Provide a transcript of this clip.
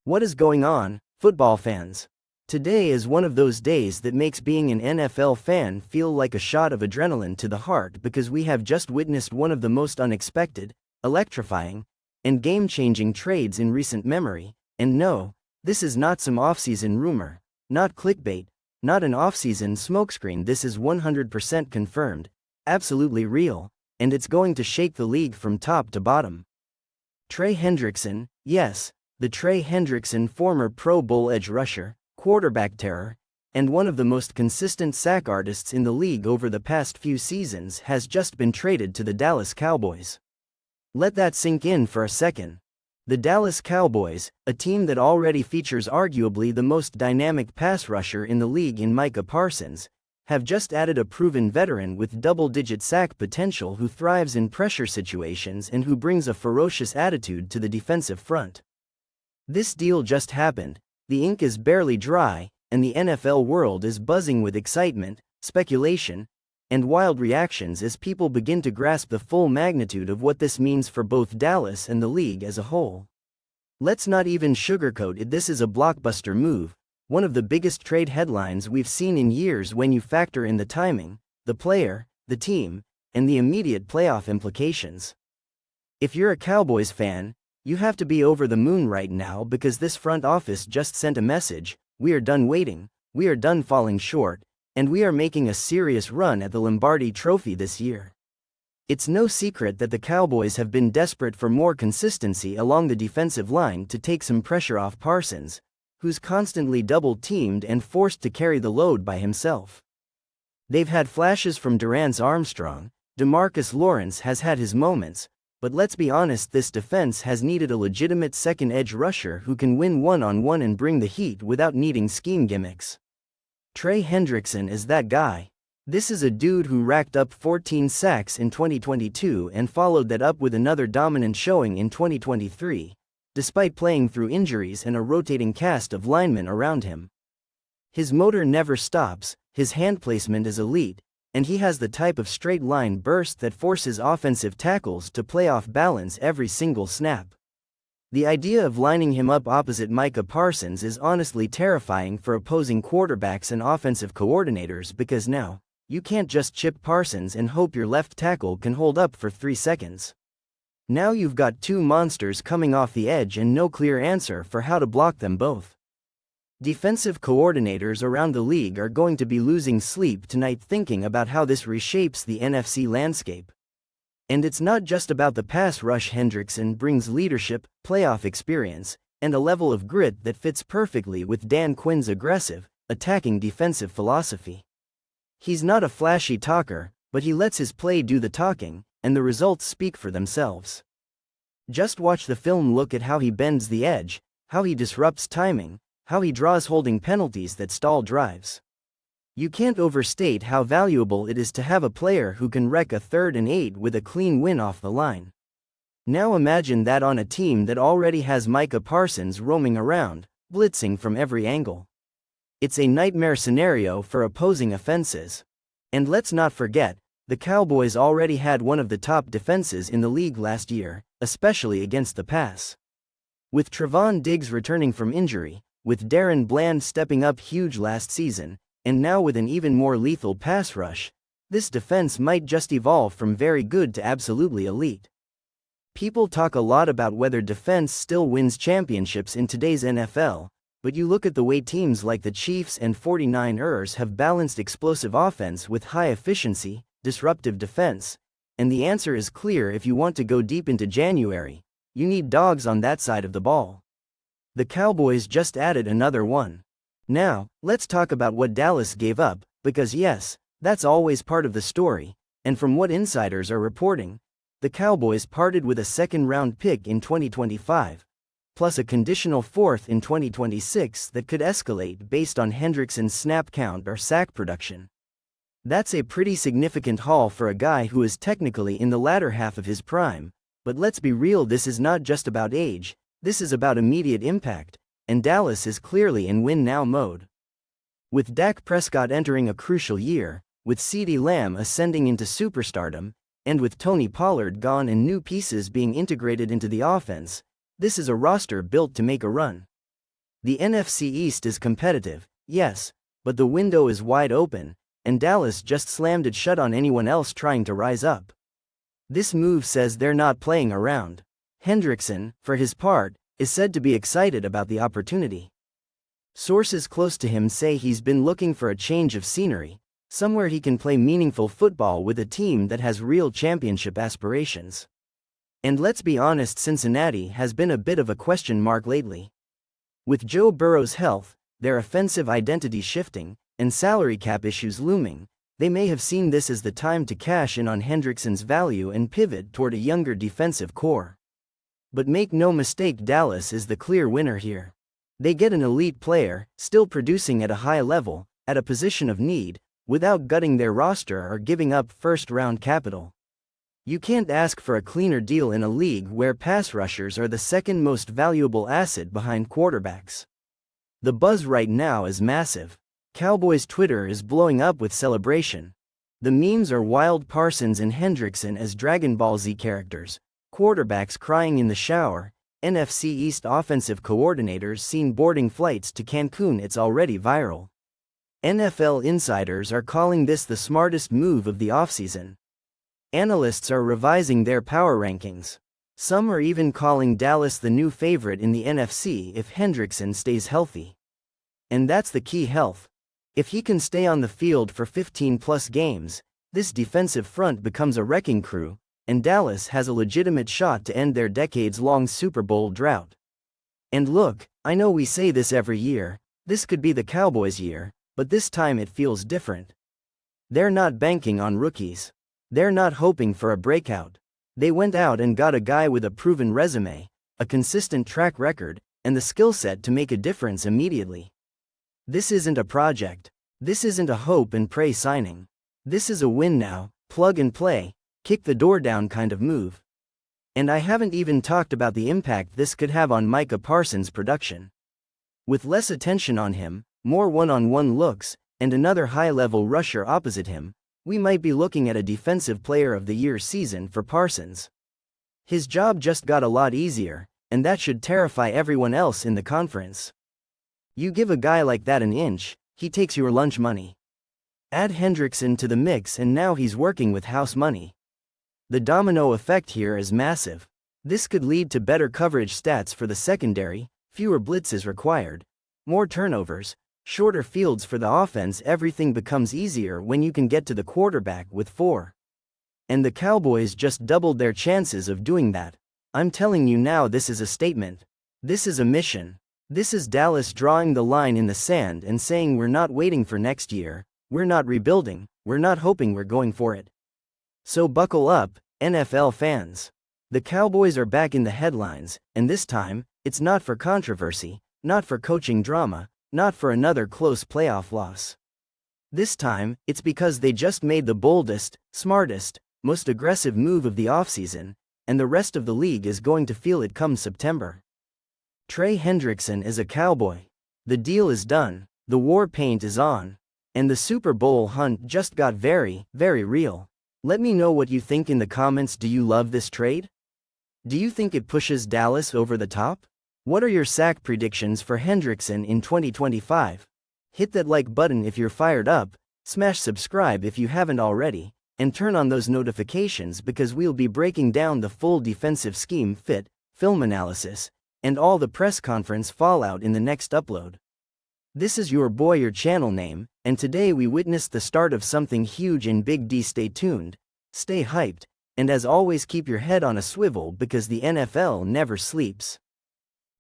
What is going on, football fans? Today is one of those days that makes being an NFL fan feel like a shot of adrenaline to the heart because we have just witnessed one of the most unexpected, electrifying, and game-changing trades in recent memory. And no, this is not some offseason rumor, not clickbait, not an offseason smokescreen. This is 100% confirmed, absolutely real, and it's going to shake the league from top to bottom. Trey Hendrickson, yes, the Trey Hendrickson, former Pro Bowl edge rusher, quarterback terror, and one of the most consistent sack artists in the league over the past few seasons, has just been traded to the Dallas Cowboys. Let that sink in for a second. The Dallas Cowboys, a team that already features arguably the most dynamic pass rusher in the league in Micah Parsons, have just added a proven veteran with double-digit sack potential who thrives in pressure situations and who brings a ferocious attitude to the defensive front. This deal just happened, the ink is barely dry, and the NFL world is buzzing with excitement, speculation, and wild reactions as people begin to grasp the full magnitude of what this means for both Dallas and the league as a whole. Let's not even sugarcoat it, this is a blockbuster move, one of the biggest trade headlines we've seen in years when you factor in the timing, the player, the team, and the immediate playoff implications. If you're a Cowboys fan, you have to be over the moon right now because this front office just sent a message: we are done waiting, we are done falling short, and we are making a serious run at the Lombardi Trophy this year. It's no secret that the Cowboys have been desperate for more consistency along the defensive line to take some pressure off Parsons, who's constantly double-teamed and forced to carry the load by himself. They've had flashes from Durance Armstrong, DeMarcus Lawrence has had his moments, but let's be honest, this defense has needed a legitimate second edge rusher who can win one-on-one and bring the heat without needing scheme gimmicks. Trey Hendrickson is that guy. This is a dude who racked up 14 sacks in 2022 and followed that up with another dominant showing in 2023, despite playing through injuries and a rotating cast of linemen around him. His motor never stops, his hand placement is elite, and he has the type of straight-line burst that forces offensive tackles to play off balance every single snap. The idea of lining him up opposite Micah Parsons is honestly terrifying for opposing quarterbacks and offensive coordinators because now, you can't just chip Parsons and hope your left tackle can hold up for 3 seconds. Now you've got two monsters coming off the edge and no clear answer for how to block them both. Defensive coordinators around the league are going to be losing sleep tonight thinking about how this reshapes the NFC landscape. And it's not just about the pass rush. Hendrickson brings leadership, playoff experience, and a level of grit that fits perfectly with Dan Quinn's aggressive, attacking defensive philosophy. He's not a flashy talker, but he lets his play do the talking, and the results speak for themselves. Just watch the film, look at how he bends the edge, how he disrupts timing, how he draws holding penalties that stall drives. You can't overstate how valuable it is to have a player who can wreck a 3rd and 8 with a clean win off the line. Now imagine that on a team that already has Micah Parsons roaming around, blitzing from every angle. It's a nightmare scenario for opposing offenses. And let's not forget, the Cowboys already had one of the top defenses in the league last year, especially against the pass. With Trevon Diggs returning from injury, with Darren Bland stepping up huge last season, and now with an even more lethal pass rush, this defense might just evolve from very good to absolutely elite. People talk a lot about whether defense still wins championships in today's NFL, but you look at the way teams like the Chiefs and 49ers have balanced explosive offense with high efficiency, disruptive defense, and the answer is clear. If you want to go deep into January, you need dogs on that side of the ball. The Cowboys just added another one. Now, let's talk about what Dallas gave up, because yes, that's always part of the story, and from what insiders are reporting, the Cowboys parted with a 2nd-round pick in 2025, plus a conditional 4th in 2026 that could escalate based on Hendrickson's snap count or sack production. That's a pretty significant haul for a guy who is technically in the latter half of his prime, but let's be real, this is not just about age. This is about immediate impact, and Dallas is clearly in win-now mode. With Dak Prescott entering a crucial year, with CeeDee Lamb ascending into superstardom, and with Tony Pollard gone and new pieces being integrated into the offense, this is a roster built to make a run. The NFC East is competitive, yes, but the window is wide open, and Dallas just slammed it shut on anyone else trying to rise up. This move says they're not playing around. Hendrickson, for his part, is said to be excited about the opportunity. Sources close to him say he's been looking for a change of scenery, somewhere he can play meaningful football with a team that has real championship aspirations. And let's be honest, Cincinnati has been a bit of a question mark lately. With Joe Burrow's health, their offensive identity shifting, and salary cap issues looming, they may have seen this as the time to cash in on Hendrickson's value and pivot toward a younger defensive core. But make no mistake, Dallas is the clear winner here. They get an elite player, still producing at a high level, at a position of need, without gutting their roster or giving up first-round capital. You can't ask for a cleaner deal in a league where pass rushers are the second most valuable asset behind quarterbacks. The buzz right now is massive. Cowboys Twitter is blowing up with celebration. The memes are wild: Parsons and Hendrickson as Dragon Ball Z characters, quarterbacks crying in the shower, NFC East offensive coordinators seen boarding flights to Cancun. It's already viral. NFL insiders are calling this the smartest move of the offseason. Analysts are revising their power rankings. Some are even calling Dallas the new favorite in the NFC if Hendrickson stays healthy. And that's the key: health. If he can stay on the field for 15-plus games, this defensive front becomes a wrecking crew, and Dallas has a legitimate shot to end their decades-long Super Bowl drought. And look, I know we say this every year, this could be the Cowboys' year, but this time it feels different. They're not banking on rookies. They're not hoping for a breakout. They went out and got a guy with a proven resume, a consistent track record, and the skill set to make a difference immediately. This isn't a project. This isn't a hope and pray signing. This is a win now, plug and play, kick the door down kind of move. And I haven't even talked about the impact this could have on Micah Parsons' production. With less attention on him, more one-on-one looks, and another high-level rusher opposite him, we might be looking at a Defensive Player of the Year season for Parsons. His job just got a lot easier, and that should terrify everyone else in the conference. You give a guy like that an inch, he takes your lunch money. Add Hendrickson to the mix and now he's working with house money. The domino effect here is massive. This could lead to better coverage stats for the secondary, fewer blitzes required, more turnovers, shorter fields for the offense. Everything becomes easier when you can get to the quarterback with 4. And the Cowboys just doubled their chances of doing that. I'm telling you now, this is a statement. This is a mission. This is Dallas drawing the line in the sand and saying, we're not waiting for next year, we're not rebuilding, we're not hoping, we're going for it. So buckle up, NFL fans. The Cowboys are back in the headlines, and this time, it's not for controversy, not for coaching drama, not for another close playoff loss. This time, it's because they just made the boldest, smartest, most aggressive move of the offseason, and the rest of the league is going to feel it come September. Trey Hendrickson is a Cowboy. The deal is done, the war paint is on, and the Super Bowl hunt just got very, very real. Let me know what you think in the comments. Do you love this trade? Do you think it pushes Dallas over the top? What are your sack predictions for Hendrickson in 2025? Hit that like button if you're fired up, smash subscribe if you haven't already, and turn on those notifications because we'll be breaking down the full defensive scheme, fit, film analysis, and all the press conference fallout in the next upload. This is your boy, your channel name, and today we witnessed the start of something huge in Big D. Stay tuned, stay hyped, and as always keep your head on a swivel because the NFL never sleeps.